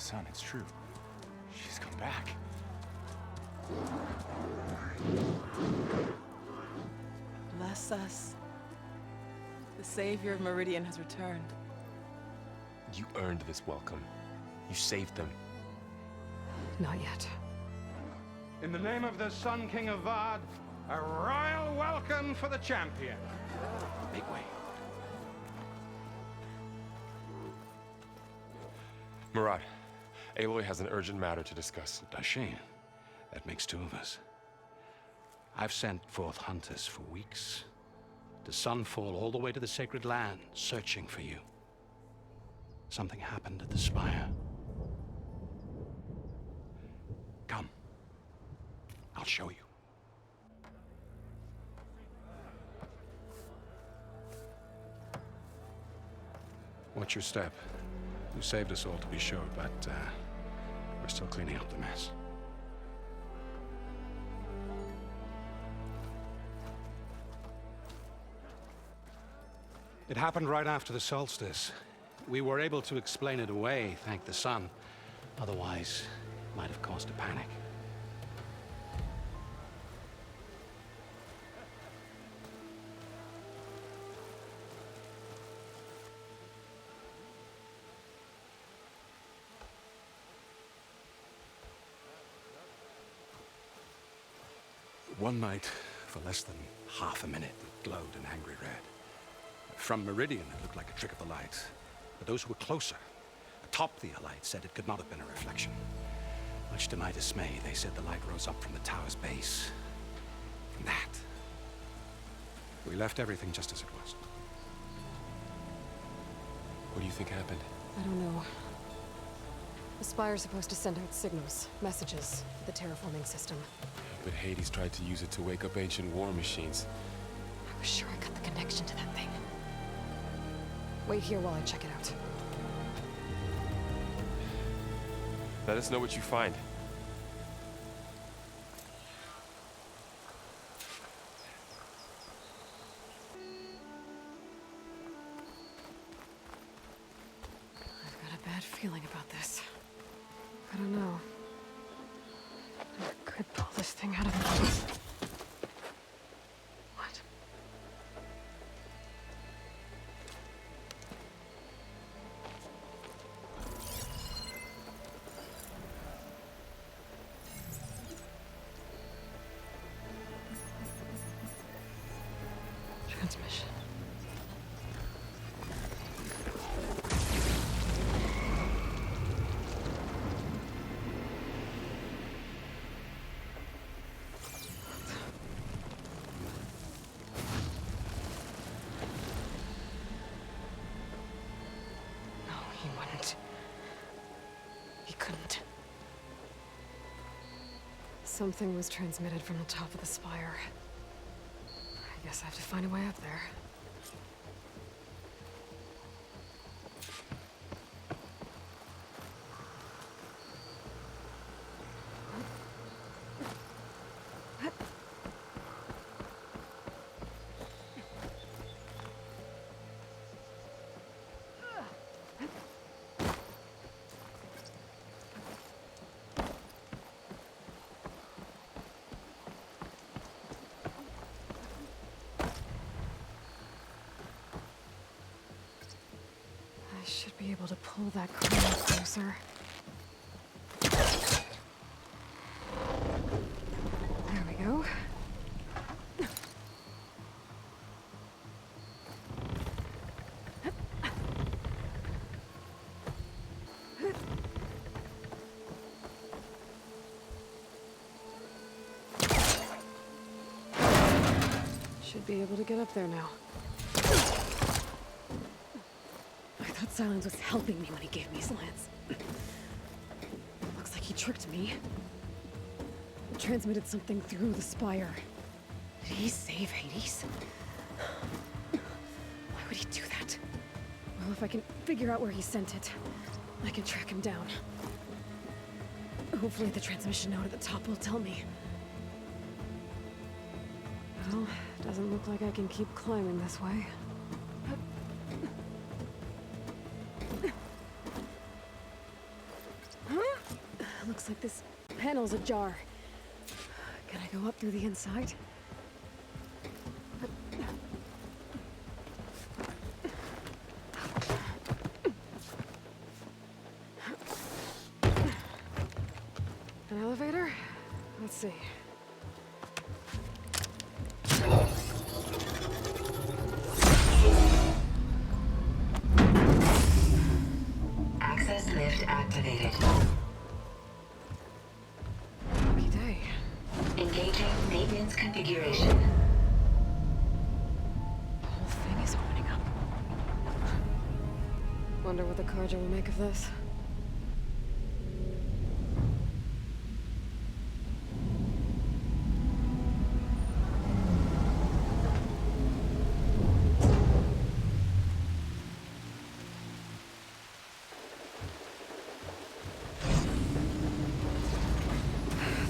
Son, it's true. She's come back. Bless us. The Savior of Meridian has returned. You earned this welcome. You saved them. Not yet. In the name of the Sun King of Vard, a royal welcome for the champion. Make way. Murad, Aloy has an urgent matter to discuss. Dashane, that makes two of us. I've sent forth hunters for weeks, to Sunfall all the way to the Sacred Land, searching for you. Something happened at the Spire. Come. I'll show you. Watch your step. You saved us all, to be sure, but we're still cleaning up the mess. It happened right after the solstice. We were able to explain it away, thank the sun. Otherwise, it might have caused a panic. One night, for less than half a minute, it glowed an angry red. From Meridian, it looked like a trick of the light. But those who were closer, atop the light, said it could not have been a reflection. Much to my dismay, they said the light rose up from the tower's base. From that, we left everything just as it was. What do you think happened? I don't know. The Spire's supposed to send out signals, messages, for the terraforming system. But Hades tried to use it to wake up ancient war machines. I was sure I got the connection to that thing. Wait here while I check it out. Let us know what you find. I've got a bad feeling about this. I don't know. I could pull this thing out of the... What? Transmission. No, he wouldn't. He couldn't. Something was transmitted from the top of the spire. I guess I have to find a way up there. I should be able to pull that crane closer. There we go. Should be able to get up there now. I thought Silence was helping me when he gave me his lance. Looks like he tricked me. Transmitted something through the spire. Did he save Hades? Why would he do that? Well, if I can figure out where he sent it, I can track him down. Hopefully the transmission node at the top will tell me. Well, doesn't look like I can keep climbing this way. Looks like this panel's ajar. Can I go up through the inside? An elevator? Let's see. Access lift activated. Lucky day. Engaging maintenance configuration. The whole thing is opening up. Wonder what the Carja will make of this.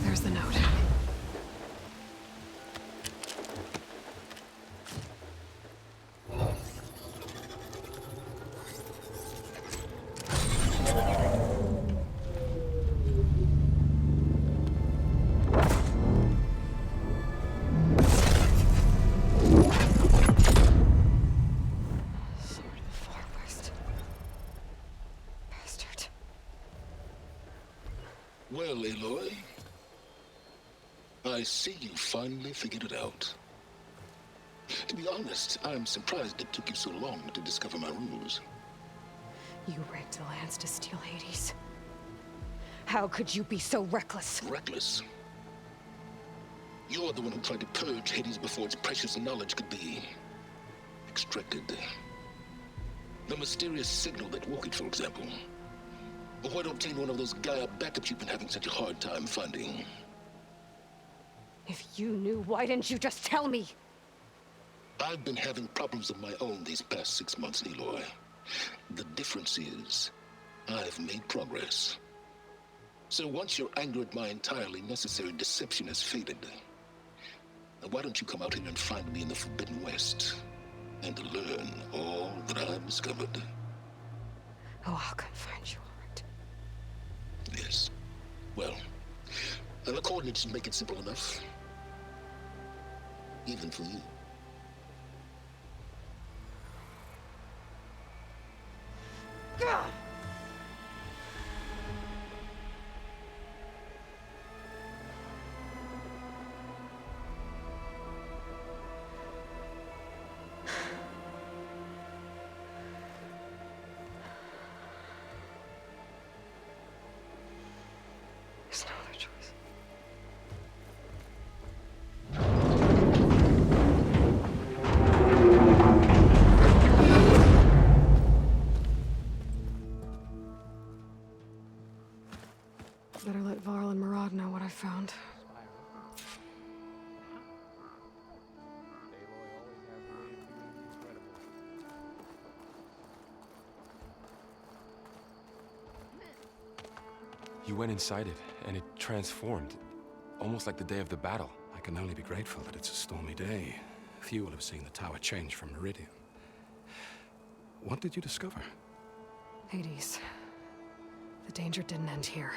There's the note. Sword of the Far West. Bastard. Well, Aloy, I see you finally figured it out. To be honest, I'm surprised it took you so long to discover my rules. You rigged the lands to steal Hades. How could you be so reckless? Reckless. You're the one who tried to purge Hades before its precious knowledge could be extracted. The mysterious signal that woke it, for example. Or why to obtain one of those Gaia backups you've been having such a hard time finding. If you knew, why didn't you just tell me? I've been having problems of my own these past 6 months, Aloy. The difference is, I've made progress. So once your anger at my entirely necessary deception has faded, why don't you come out here and find me in the Forbidden West, and learn all that I've discovered? Oh, I'll come find you, all right. Yes. Well, the coordinates make it simple enough. Even for you. Gah! There's no other choice. Better let Varl and Murad know what I found. You went inside it, and it transformed, almost like the day of the battle. I can only be grateful that it's a stormy day. Few will have seen the tower change from Meridian. What did you discover? Hades. The danger didn't end here.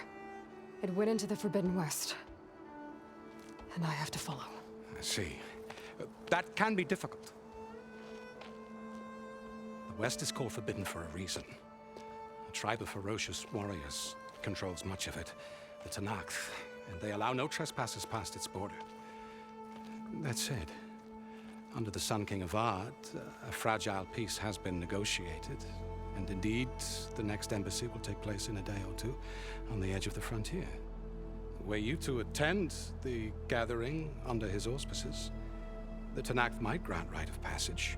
It went into the Forbidden West. And I have to follow. I see. That can be difficult. The West is called Forbidden for a reason. A tribe of ferocious warriors controls much of it, the Tenakth, and they allow no trespassers past its border. That said, under the Sun King of Ard, a fragile peace has been negotiated, and indeed, the next embassy will take place in a day or two on the edge of the frontier. Were you to attend the gathering under his auspices, the Tenakth might grant right of passage,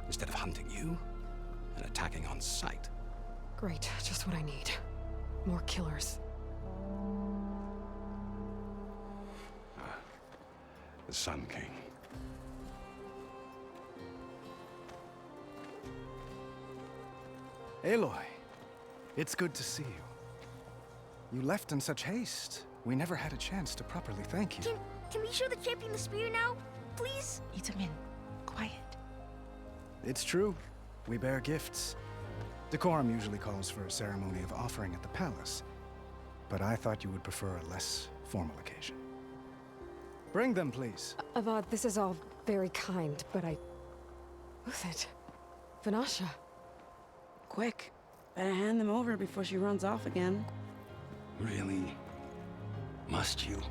instead of hunting you and attacking on sight. Great, just what I need. More killers. The Sun King. Aloy, it's good to see you. You left in such haste. We never had a chance to properly thank you. Can we show the champion the spear now? Please? Itamin, quiet. It's true. We bear gifts. Decorum usually calls for a ceremony of offering at the palace. but I thought you would prefer a less formal occasion. Bring them, please. Avad, this is all very kind, but Who's it? Vanasha. Quick. Better hand them over before she runs off again. Really? Must you?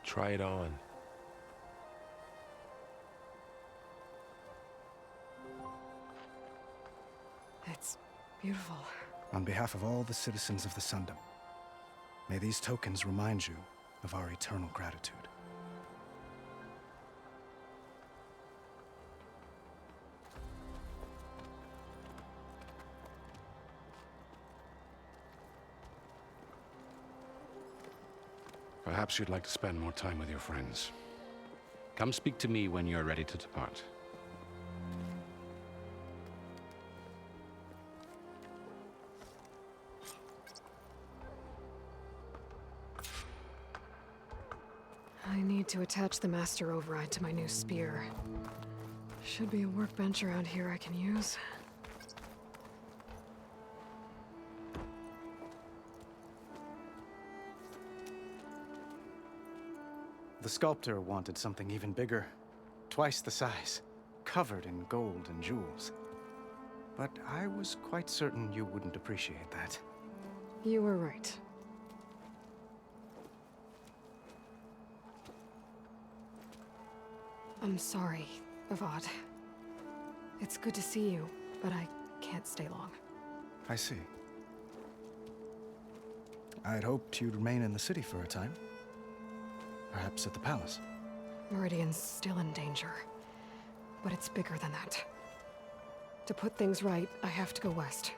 Try it on. It's beautiful. On behalf of all the citizens of the Sundom, may these tokens remind you of our eternal gratitude. Perhaps you'd like to spend more time with your friends. Come speak to me when you're ready to depart. I need to attach the master override to my new spear. Should be a workbench around here I can use. The sculptor wanted something even bigger, twice the size, covered in gold and jewels. But I was quite certain you wouldn't appreciate that. You were right. I'm sorry, Avad. It's good to see you, but I can't stay long. I see. I had hoped you'd remain in the city for a time. Perhaps at the palace. Meridian's still in danger, but it's bigger than that. To put things right, I have to go west.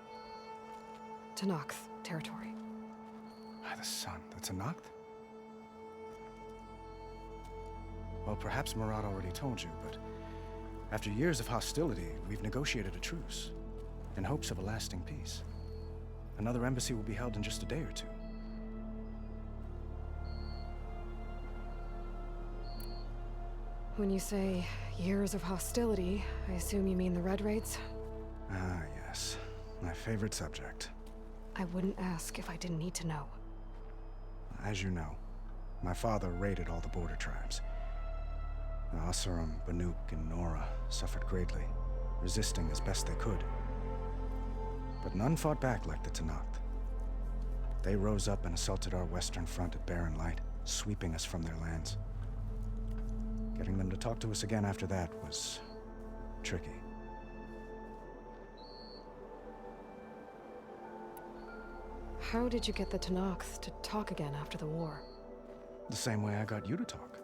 To Noct territory. By the sun, that's a Noct? Well, perhaps Murad already told you, but after years of hostility, we've negotiated a truce, in hopes of a lasting peace. Another embassy will be held in just a day or two. When you say years of hostility, I assume you mean the Red Raids? Ah, yes. My favorite subject. I wouldn't ask if I didn't need to know. As you know, my father raided all the border tribes. The Asuram, Banuk, and Nora suffered greatly, resisting as best they could. But none fought back like the Tenakth. They rose up and assaulted our western front at Barren Light, sweeping us from their lands. Getting them to talk to us again after that was tricky. How did you get the Tenakth to talk again after the war? The same way I got you to talk.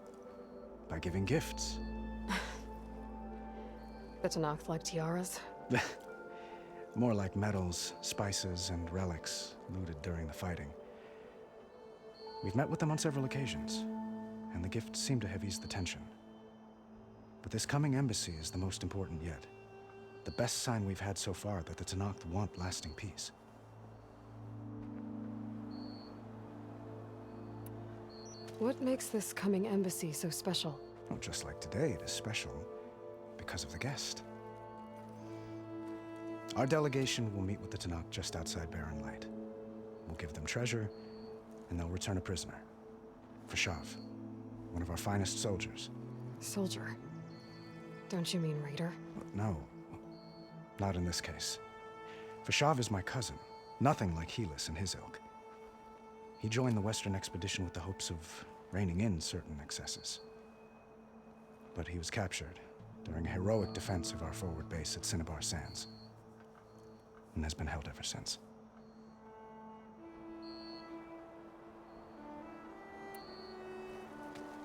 By giving gifts. The Tenakth like tiaras? More like medals, spices, and relics looted during the fighting. We've met with them on several occasions, and the gifts seem to have eased the tension. But this coming embassy is the most important yet. The best sign we've had so far that the Tenakth want lasting peace. What makes this coming embassy so special? Well, just like today, it is special because of the guest. Our delegation will meet with the Tenakth just outside Barren Light. We'll give them treasure, and they'll return a prisoner. Fashav, one of our finest soldiers. Soldier? Don't you mean raider? No, not in this case. Fashav is my cousin, nothing like Helis and his ilk. He joined the Western expedition with the hopes of reining in certain excesses. But he was captured during a heroic defense of our forward base at Cinnabar Sands, and has been held ever since.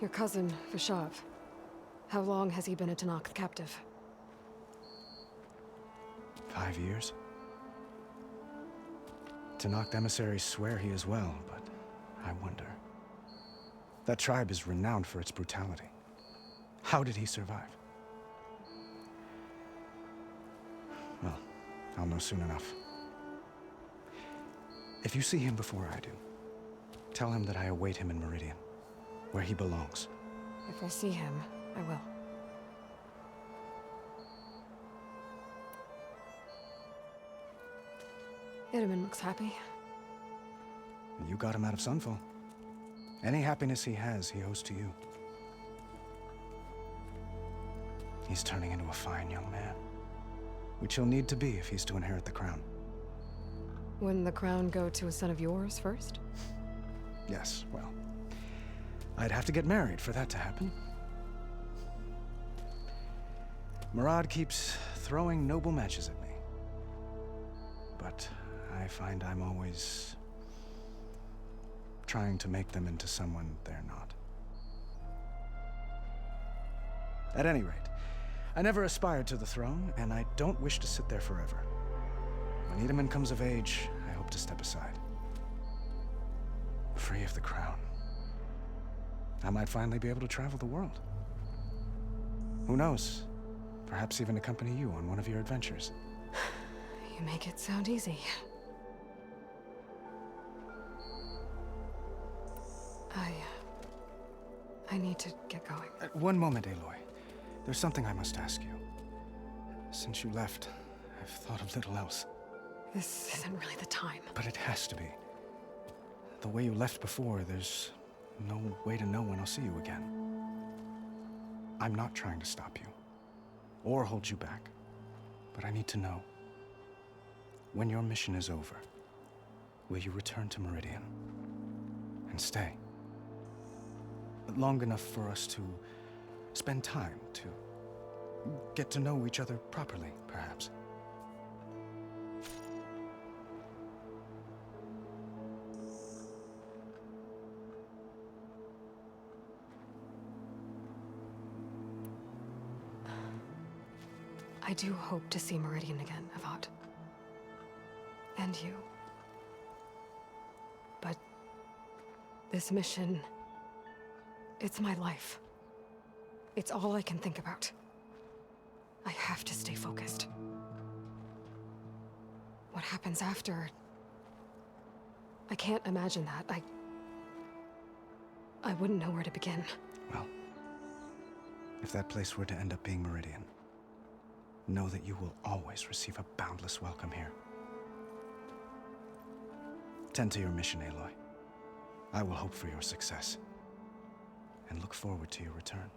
Your cousin, Fashav. How long has he been a Tenakth captive? 5 years. Tenakth emissaries swear he is well, but I wonder. That tribe is renowned for its brutality. How did he survive? Well, I'll know soon enough. If you see him before I do, tell him that I await him in Meridian. where he belongs. If I see him, I will. Itamen looks happy. You got him out of Sunfall. Any happiness he has, he owes to you. He's turning into a fine young man, which he'll need to be if he's to inherit the crown. Wouldn't the crown go to a son of yours first? Yes, well, I'd have to get married for that to happen. Murad keeps throwing noble matches at me. But I find I'm always trying to make them into someone they're not. At any rate, I never aspired to the throne, and I don't wish to sit there forever. When Itamen comes of age, I hope to step aside. Free of the crown. I might finally be able to travel the world. Who knows? Perhaps even accompany you on one of your adventures. You make it sound easy. I need to get going. One moment, Aloy. There's something I must ask you. Since you left, I've thought of little else. This isn't really the time. But it has to be. The way you left before, there's no way to know when I'll see you again. I'm not trying to stop you, or hold you back. But I need to know, when your mission is over, will you return to Meridian? And stay? Long enough for us to spend time, to get to know each other properly, perhaps. I do hope to see Meridian again, Avad. And you. But this mission, it's my life. It's all I can think about. I have to stay focused. What happens after? I can't imagine that. I wouldn't know where to begin. Well, if that place were to end up being Meridian, know that you will always receive a boundless welcome here. Tend to your mission, Aloy. I will hope for your success, and look forward to your return.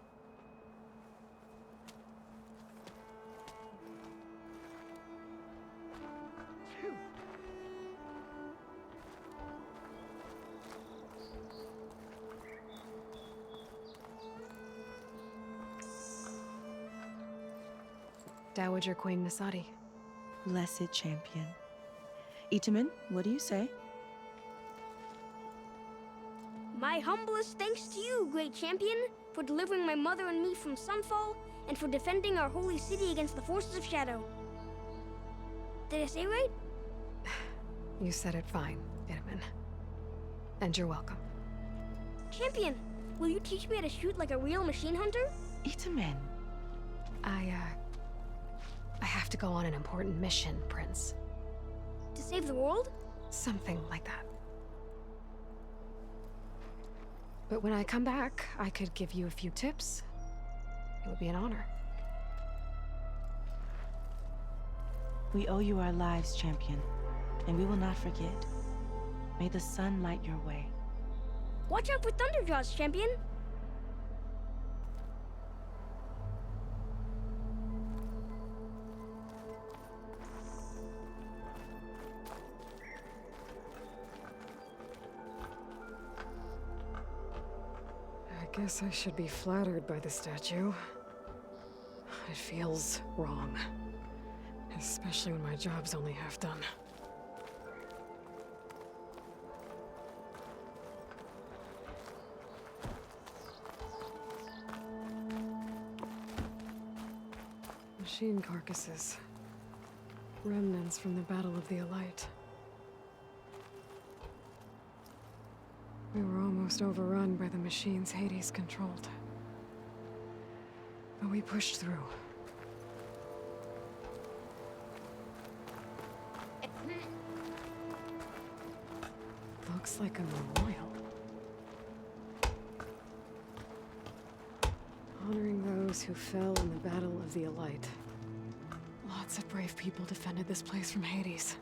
Dowager Queen Nasadi. Blessed champion. Itamen, what do you say? My humblest thanks to you, great champion, for delivering my mother and me from Sunfall, and for defending our holy city against the forces of Shadow. Did I say right? You said it fine, Itamen. And you're welcome. Champion, will you teach me how to shoot like a real machine hunter? Itamen. I have to go on an important mission, Prince. To save the world? Something like that. But when I come back, I could give you a few tips. It would be an honor. We owe you our lives, champion, and we will not forget. May the sun light your way. Watch out for Thunderjaws, champion! I guess I should be flattered by the statue. It feels wrong. Especially when my job's only half done. Machine carcasses. Remnants from the Battle of the Aloy. We were almost overrun by the machines Hades controlled. But we pushed through. Looks like a memorial. Honoring those who fell in the Battle of the Elite. Lots of brave people defended this place from Hades.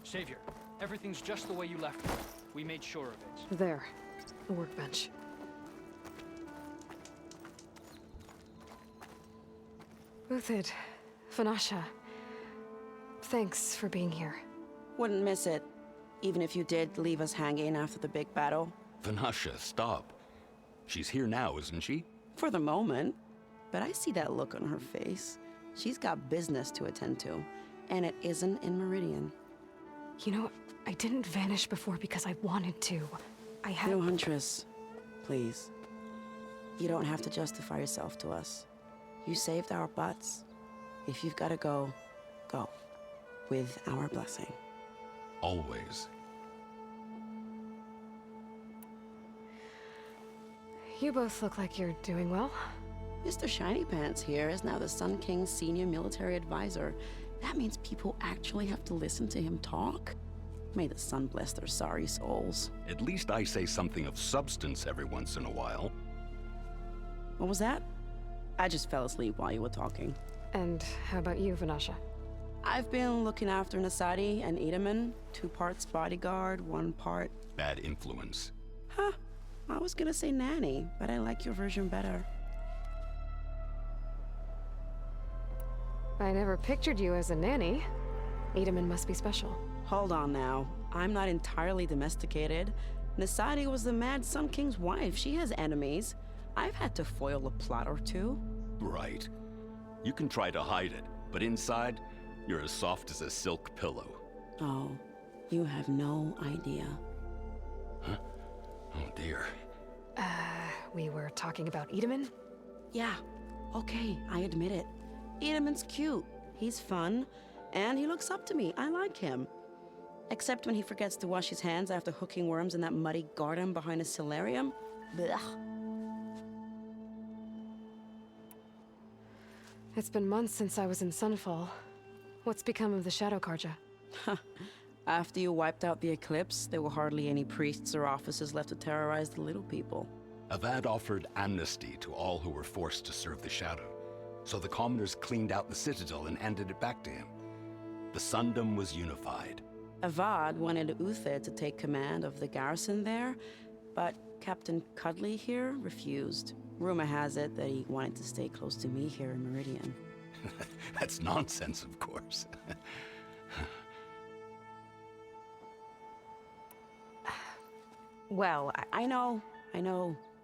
Savior, everything's just the way you left it. We made sure of it. There. A workbench. Uthid, Vanasha. Thanks for being here. Wouldn't miss it, even if you did leave us hanging after the big battle. Vanasha, stop. She's here now, isn't she? For the moment. But I see that look on her face. She's got business to attend to, and it isn't in Meridian. You know, I didn't vanish before because I wanted to. I had... No, Huntress. Please. You don't have to justify yourself to us. You saved our butts. If you've got to go, go. With our blessing. Always. You both look like you're doing well. Mr. Shiny Pants here is now the Sun King's senior military advisor. That means people actually have to listen to him talk? May the sun bless their sorry souls. At least I say something of substance every once in a while. What was that? I just fell asleep while you were talking. And how about you, Vanasha? I've been looking after Nasadi and Edaman. 2 parts bodyguard, 1 part... Bad influence. Huh. I was gonna say nanny, but I like your version better. I never pictured you as a nanny. Edaman must be special. Hold on now. I'm not entirely domesticated. Nasadi was the Mad Sun King's wife. She has enemies. I've had to foil a plot or 2. Right. You can try to hide it, but inside, you're as soft as a silk pillow. Oh, you have no idea. Huh? Oh dear. We were talking about Edaman? Yeah. Okay, I admit it. Edaman's cute. He's fun. And he looks up to me. I like him. Except when he forgets to wash his hands after hooking worms in that muddy garden behind a solarium. Blech. It's been months since I was in Sunfall. What's become of the Shadow Karja? After you wiped out the eclipse, there were hardly any priests or officers left to terrorize the little people. Avad offered amnesty to all who were forced to serve the Shadow. So the commoners cleaned out the citadel and handed it back to him. The Sundom was unified. Avad wanted Uthid to take command of the garrison there, but Captain Cuddly here refused. Rumor has it that he wanted to stay close to me here in Meridian. That's nonsense, of course. Well, I know.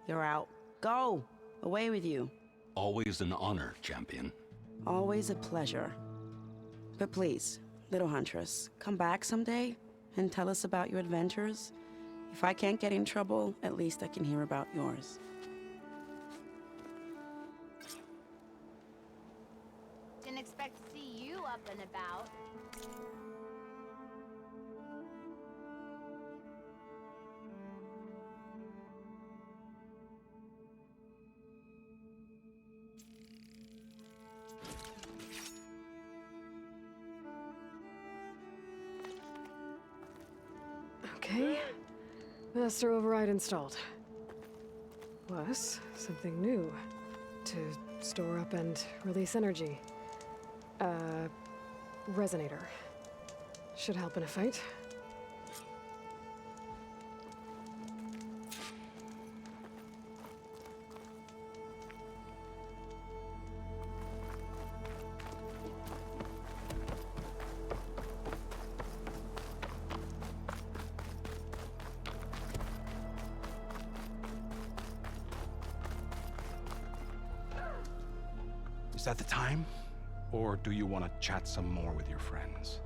You're out. Go! Away with you. Always an honor, champion. Always a pleasure. But please, little Huntress, come back someday and tell us about your adventures. If I can't get in trouble, at least I can hear about yours. Didn't expect to see you up and about. Okay. Master override installed. Plus, something new. To store up and release energy. Resonator. Should help in a fight. Is that the time? Or do you want to chat some more with your friends?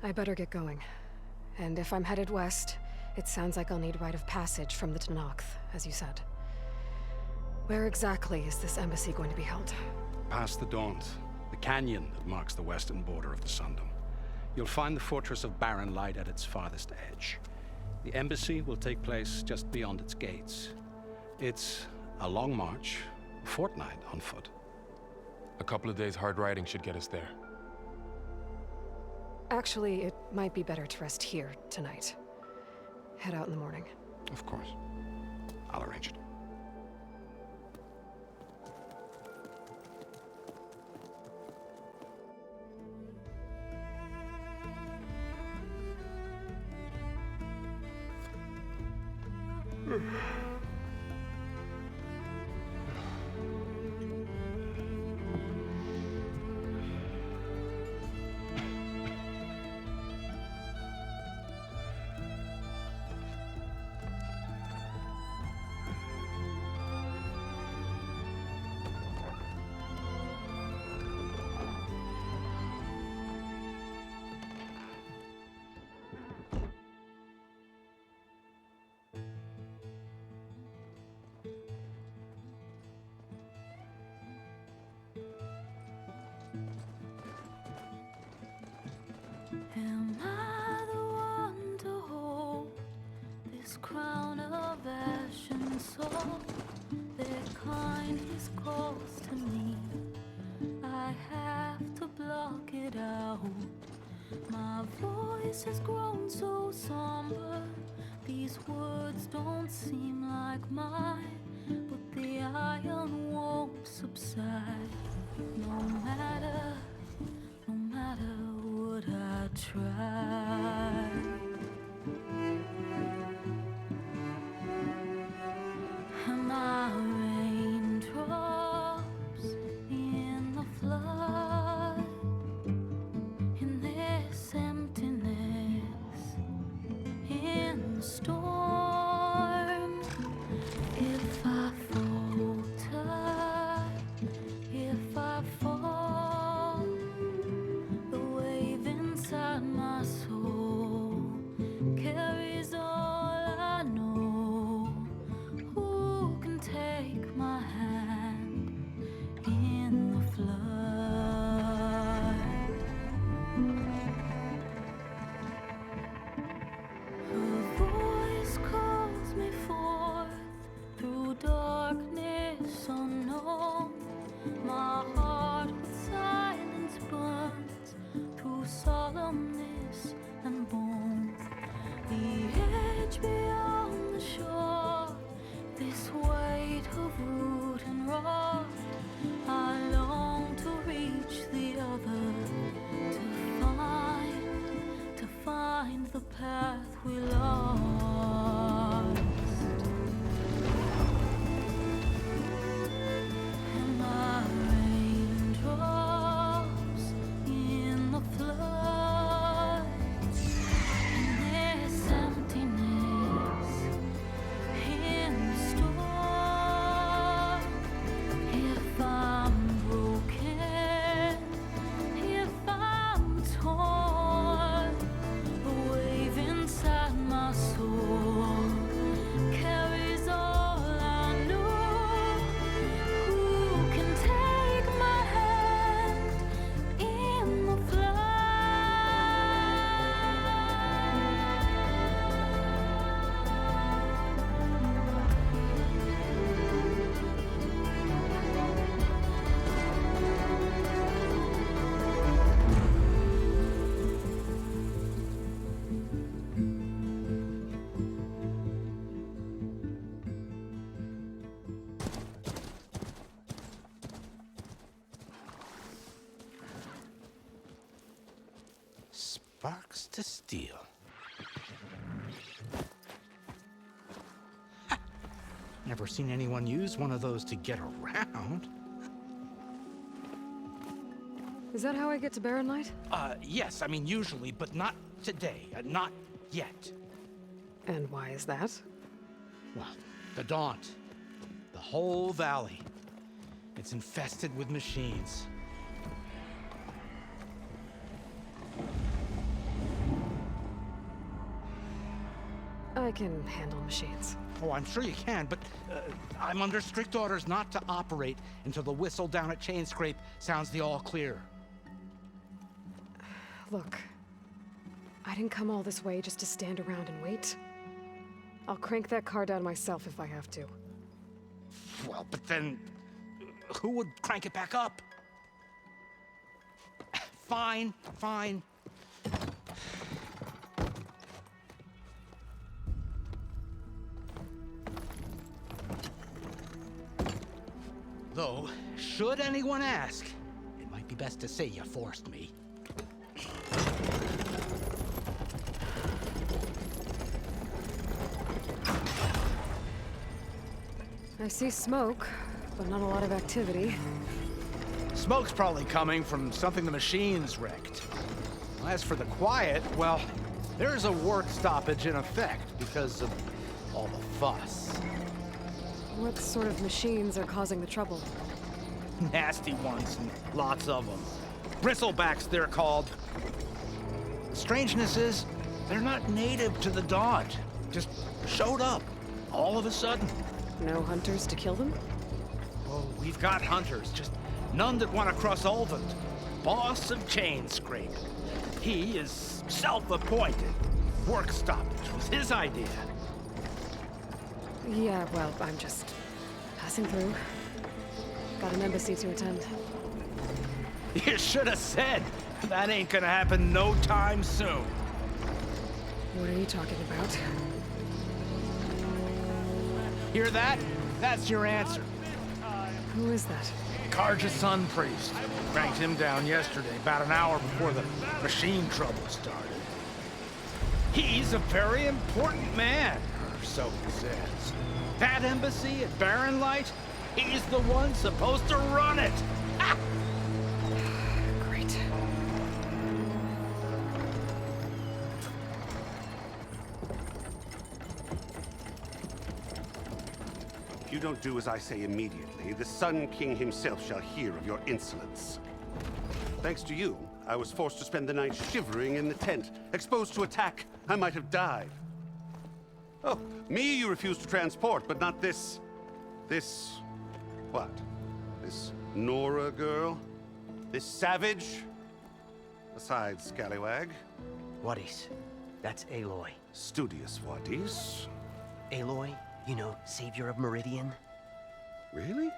I better get going. And if I'm headed west, it sounds like I'll need rite of passage from the Tenakth, as you said. Where exactly is this embassy going to be held? Past the Daunt, the canyon that marks the western border of the Sundom. You'll find the fortress of Barren Light at its farthest edge. The embassy will take place just beyond its gates. It's a long march, a fortnight on foot. A couple of days hard riding should get us there. Actually, it might be better to rest here tonight. Head out in the morning. Of course. I'll arrange it. Am I the one to hold this crown of ash and salt? Their kindness calls to me. I have to block it out. My voice has grown so somber. These words don't seem like mine, but the iron won't subside. No matter what I try. Am I raindrops in the flood? In this emptiness, in the storm. If I falter, if I fall, the wave inside my soul carries all I know. Who can take my hand in the flood? Her voice calls me forth through darkness unknown. My heart with silence burns through solemnness and bone. The edge beyond the shore, this weight of root and rot. I long to reach the other, to find the path we lost. Am I raindrops in the flood? In this emptiness, in the storm. If I'm broken, if I'm torn, the wave inside my soul carries all I know. Who can take my hand in the flood? Sparks to steel. Ha! Never seen anyone use one of those to get around. Is that how I get to Barren Light? Yes, I mean usually, but not today. Not yet. And why is that? Well, the Daunt. The whole valley. It's infested with machines. I can handle machines. Oh, I'm sure you can, but I'm under strict orders not to operate until the whistle down at Chainscrape sounds the all clear. Look, I didn't come all this way just to stand around and wait. I'll crank that car down myself if I have to. Well, but then... who would crank it back up? Fine, fine. Though, should anyone ask, it might be best to say you forced me. I see smoke, but not a lot of activity. Smoke's probably coming from something the machine's wrecked. As for the quiet, well, there's a work stoppage in effect because of all the fuss. What sort of machines are causing the trouble? Nasty ones, and lots of them. Bristlebacks, they're called. The strangeness is, they're not native to the Dodge. Just showed up, all of a sudden. No hunters to kill them? Oh, we've got hunters, just none that want to cross Ulvund. Boss of chain scrape. He is self-appointed. Work stoppage was his idea. Yeah, well, I'm just passing through. Got an embassy to attend. You should have said. That ain't gonna happen no time soon. What are you talking about? Hear that? That's your answer. Who is that? Karja's son priest. Cranked him down yesterday, about an hour before the machine trouble started. He's a very important man, or so he says. That embassy at Barren Light, he's the one supposed to run it. Ha! Great. If you don't do as I say immediately, the Sun King himself shall hear of your insolence. Thanks to you, I was forced to spend the night shivering in the tent. Exposed to attack, I might have died. Oh, me you refuse to transport, but not this... what? This Nora girl? This savage? Besides, scallywag. Wadis. That's Aloy. Studious Wadis. Aloy, you know, savior of Meridian. Really?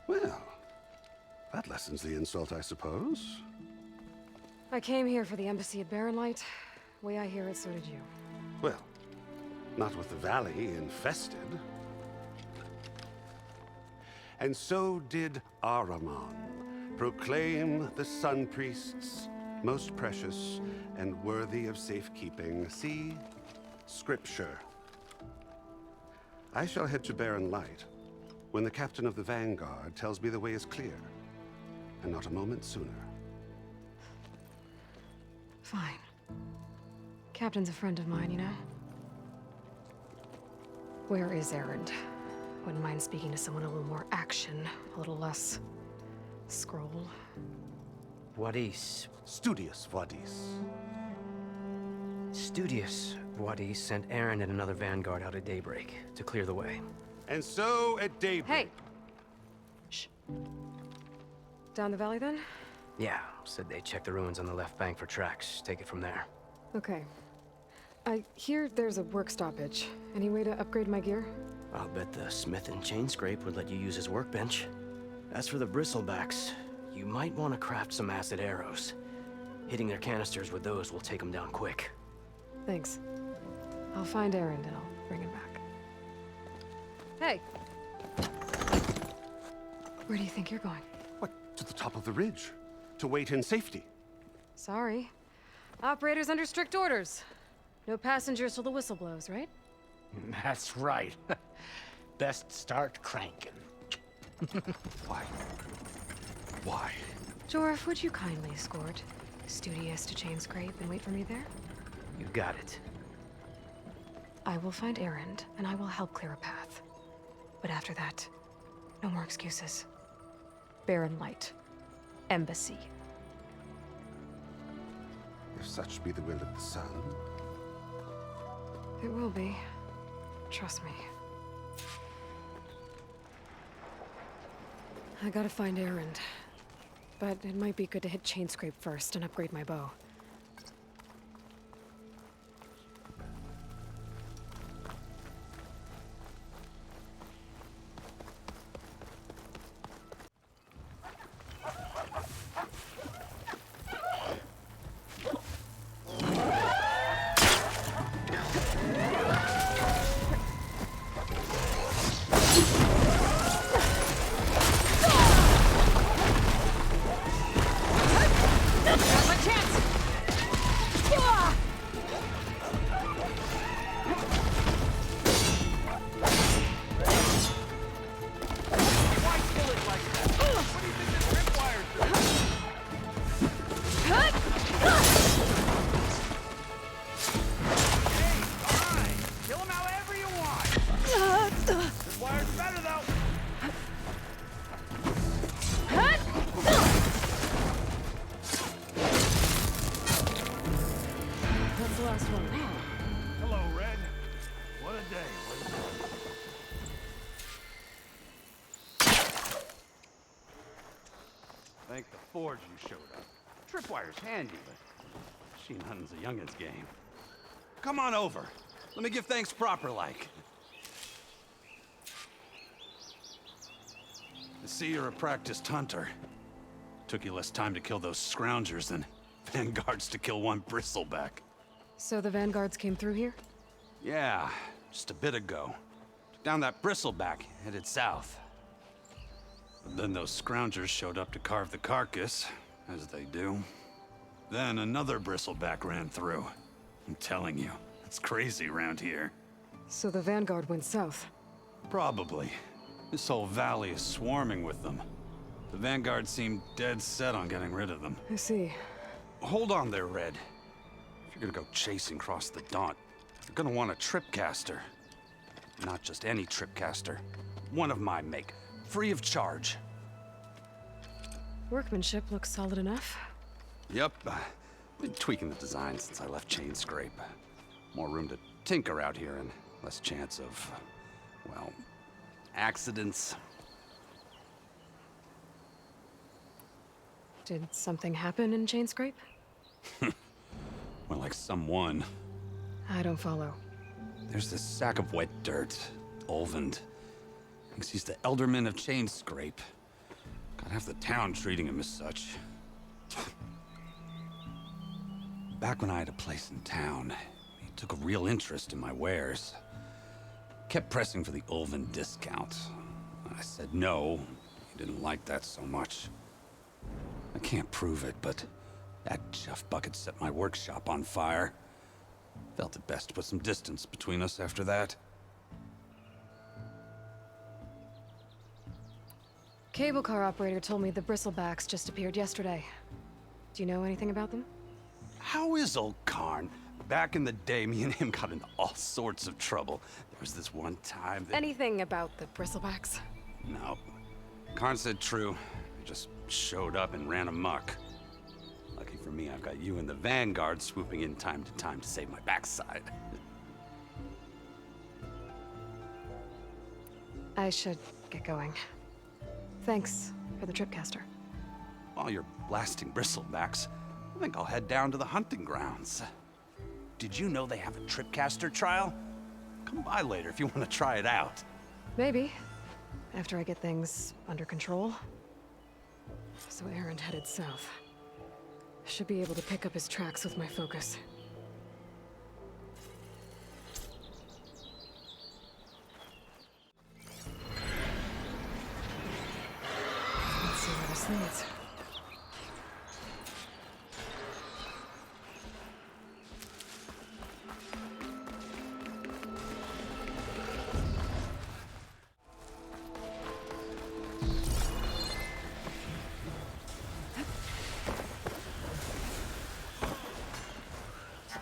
Well, that lessens the insult, I suppose. I came here for the embassy at Barren Light. Way I hear it, so did you. Well, not with the valley infested. And so did Ahriman, proclaim the Sun Priests most precious and worthy of safekeeping. See, Scripture. I shall head to Barren Light when the captain of the Vanguard tells me the way is clear, and not a moment sooner. Fine. Captain's a friend of mine, you know? Where is Erend? Wouldn't mind speaking to someone a little more action, a little less... scroll. Wadis. Studious Wadis. Studious Wadis sent Aaron and another vanguard out at daybreak to clear the way. And so at daybreak... Hey! Shh. Down the valley, then? Yeah, said they checked the ruins on the left bank for tracks. Take it from there. Okay. I hear there's a work stoppage. Any way to upgrade my gear? I'll bet the smith and chain scrape would let you use his workbench. As for the bristlebacks, you might want to craft some acid arrows. Hitting their canisters with those will take them down quick. Thanks. I'll find Erend and I'll bring him back. Hey! Where do you think you're going? What, to the top of the ridge? To wait in safety? Sorry. Operator's under strict orders. No passengers till the whistle blows, right? That's right. Best start cranking. Why? Why? Jorf, would you kindly escort Studious to chain scrape and wait for me there? You got it. I will find Erend, and I will help clear a path. But after that, no more excuses. Barren Light. Embassy. If such be the will of the sun. It will be. Trust me. I gotta find Erend. But it might be good to hit chain scrape first and upgrade my bow. Thank the forge you showed up. Tripwire's handy, but machine hunting's a youngin's game. Come on over. Let me give thanks proper like. I see you're a practiced hunter. Took you less time to kill those scroungers than vanguards to kill one bristleback. So the vanguards came through here? Yeah, just a bit ago. Took down that bristleback, headed south. But then those scroungers showed up to carve the carcass, as they do. Then another bristleback ran through. I'm telling you, it's crazy around here. So the vanguard went south? Probably. This whole valley is swarming with them. The vanguard seemed dead set on getting rid of them. I see. Hold on there, Red. If you're gonna go chasing across the Daunt, you're gonna want a tripcaster. Not just any tripcaster. One of my make. Free of charge. Workmanship looks solid enough. Yep. Been tweaking the design since I left Chain Scrape. More room to tinker out here and less chance of, well, accidents. Did something happen in Chain Scrape? More like someone. I don't follow. There's this sack of wet dirt, Olvend. Thinks he's the Elderman of Chain Scrape. Got half the town treating him as such. Back when I had a place in town, he took a real interest in my wares. Kept pressing for the Olvend discount. I said no. He didn't like that so much. I can't prove it, but that chuff bucket set my workshop on fire. Felt it best to put some distance between us after that. Cable car operator told me the bristlebacks just appeared yesterday. Do you know anything about them? How is old Karn? Back in the day, me and him got into all sorts of trouble. There was this one time that... Anything about the bristlebacks? No. Karn said true. They just showed up and ran amok. Lucky for me, I've got you and the Vanguard swooping in time to save my backside. I should get going. Thanks for the tripcaster. While you're blasting bristlebacks, I think I'll head down to the hunting grounds. Did you know they have a tripcaster trial? Come by later if you want to try it out. Maybe. After I get things under control. So Erend headed south. Should be able to pick up his tracks with my focus. Let's see where this leads.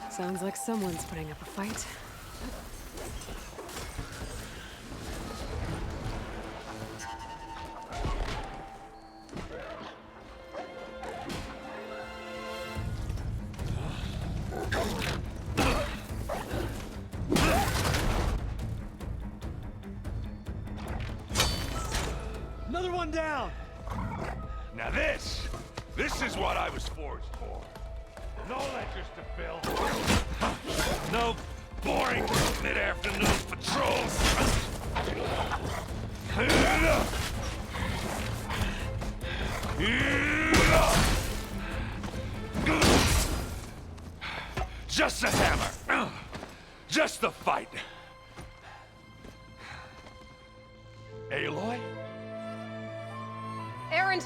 Sounds like someone's putting up a fight. Another one down! Now this is what I was forged for. No ledgers to fill. No boring mid-afternoon patrols. Just a hammer. Just the fight. Aloy? Erend!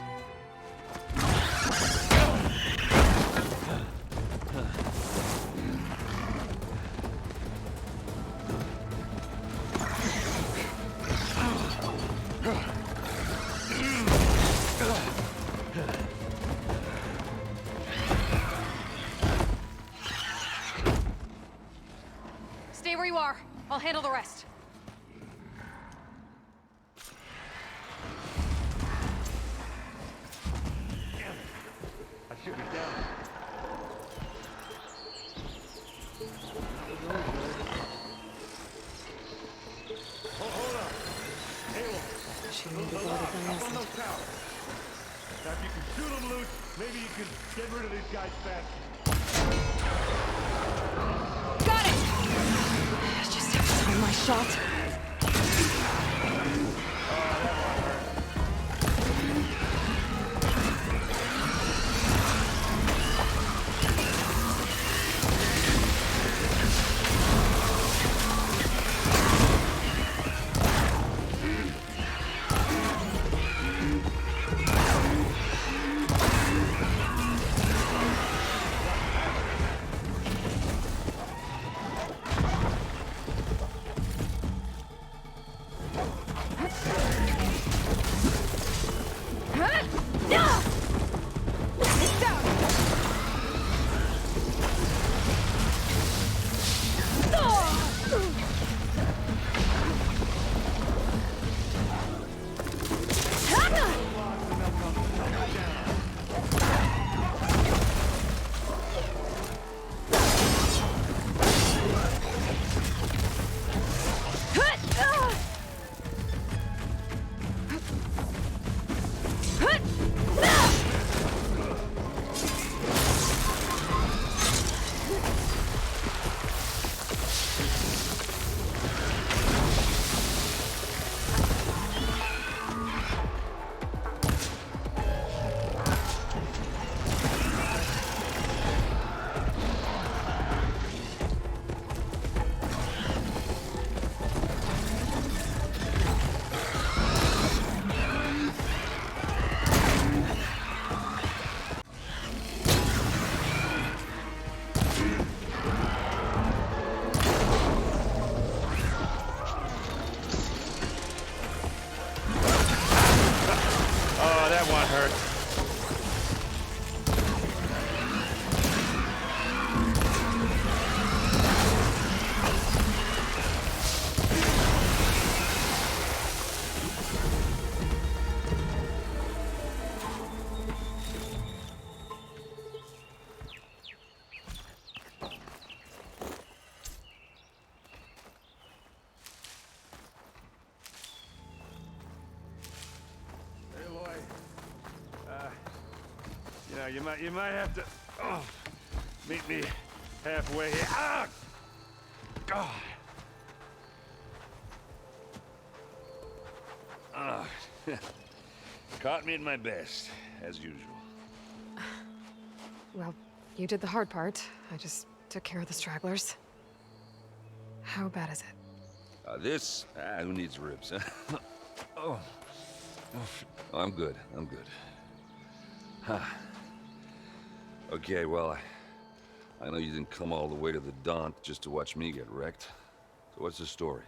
Stay where you are. I'll handle the rest. I should be down. She may be boarded by acid. Now, if you can shoot them loose, maybe you can get rid of these guys fast. Got it! I just have to time my shot. You might have to meet me halfway here. Ah! God. Ah. Caught me at my best, as usual. Well, you did the hard part. I just took care of the stragglers. How bad is it? This? Who needs ribs, huh? Oh. I'm good. I'm good. Huh. Okay, well, I know you didn't come all the way to the Daunt just to watch me get wrecked. So what's the story?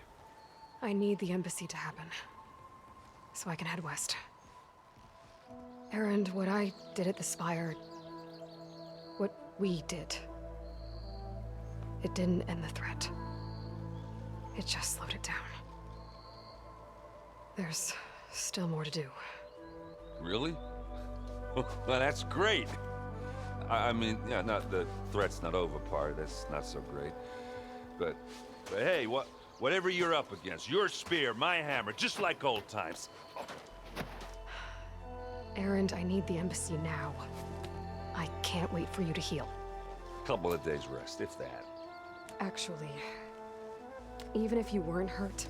I need the embassy to happen, so I can head west. Erend, what I did at the Spire... what we did... it didn't end the threat. It just slowed it down. There's still more to do. Really? Well, that's great! I mean, yeah, not the threat's not over part, that's not so great. But hey, whatever you're up against, your spear, my hammer, just like old times. Erend, I need the embassy now. I can't wait for you to heal. Couple of days rest, if that. Actually, even if you weren't hurt,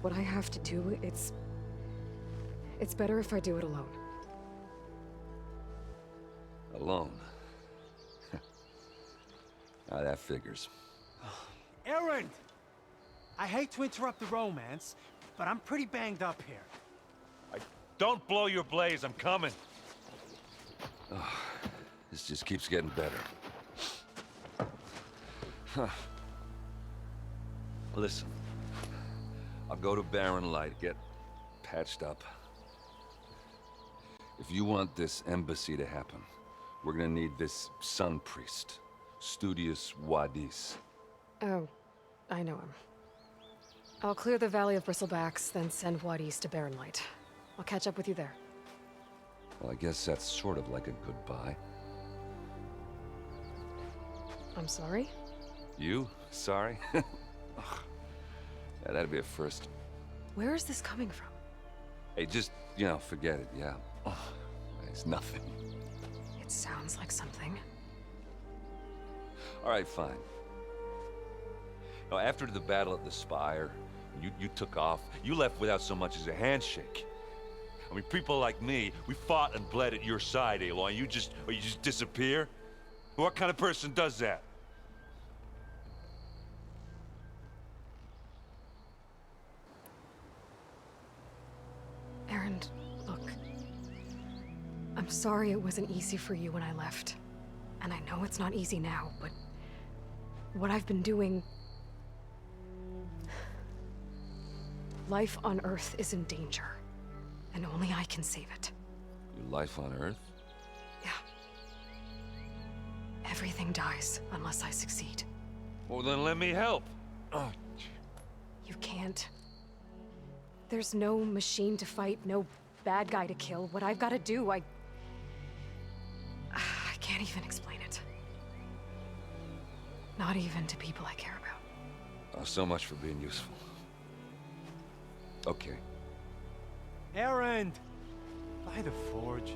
what I have to do, it's better if I do it alone. Alone? Now that figures. Erend! I hate to interrupt the romance, but I'm pretty banged up here. Don't blow your blaze, I'm coming. Oh, this just keeps getting better. Huh. Listen, I'll go to Barren Light, get patched up. If you want this embassy to happen, we're gonna need this Sun Priest, Studius Wadis. Oh, I know him. I'll clear the Valley of Bristlebacks, then send Wadis to Barren Light. I'll catch up with you there. Well, I guess that's sort of like a goodbye. I'm sorry? You? Sorry? Ugh. Yeah, that'd be a first. Where is this coming from? Hey, just, forget it, yeah. Ugh. Hey, It's nothing. It sounds like something. All right, fine. Now, after the battle at the Spire, you took off. You left without so much as a handshake. I mean, people like me, we fought and bled at your side, Aloy, and you just disappear? What kind of person does that? Aaron, look. I'm sorry it wasn't easy for you when I left. And I know it's not easy now, but what I've been doing... Life on Earth is in danger, and only I can save it. Your life on Earth? Yeah. Everything dies unless I succeed. Well, then let me help. Oh. You can't. There's no machine to fight, no bad guy to kill. What I've got to do, I can't even explain it. Not even to people I care about. Oh, so much for being useful. Okay. Erend! By the forge.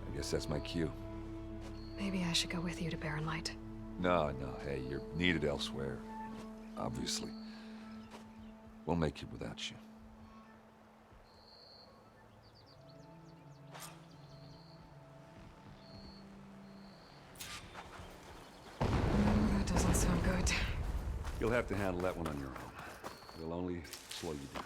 I guess that's my cue. Maybe I should go with you to Barren Light. No, hey, you're needed elsewhere. Obviously. We'll make it without you. That doesn't sound good. You'll have to handle that one on your own. We'll only slow you down.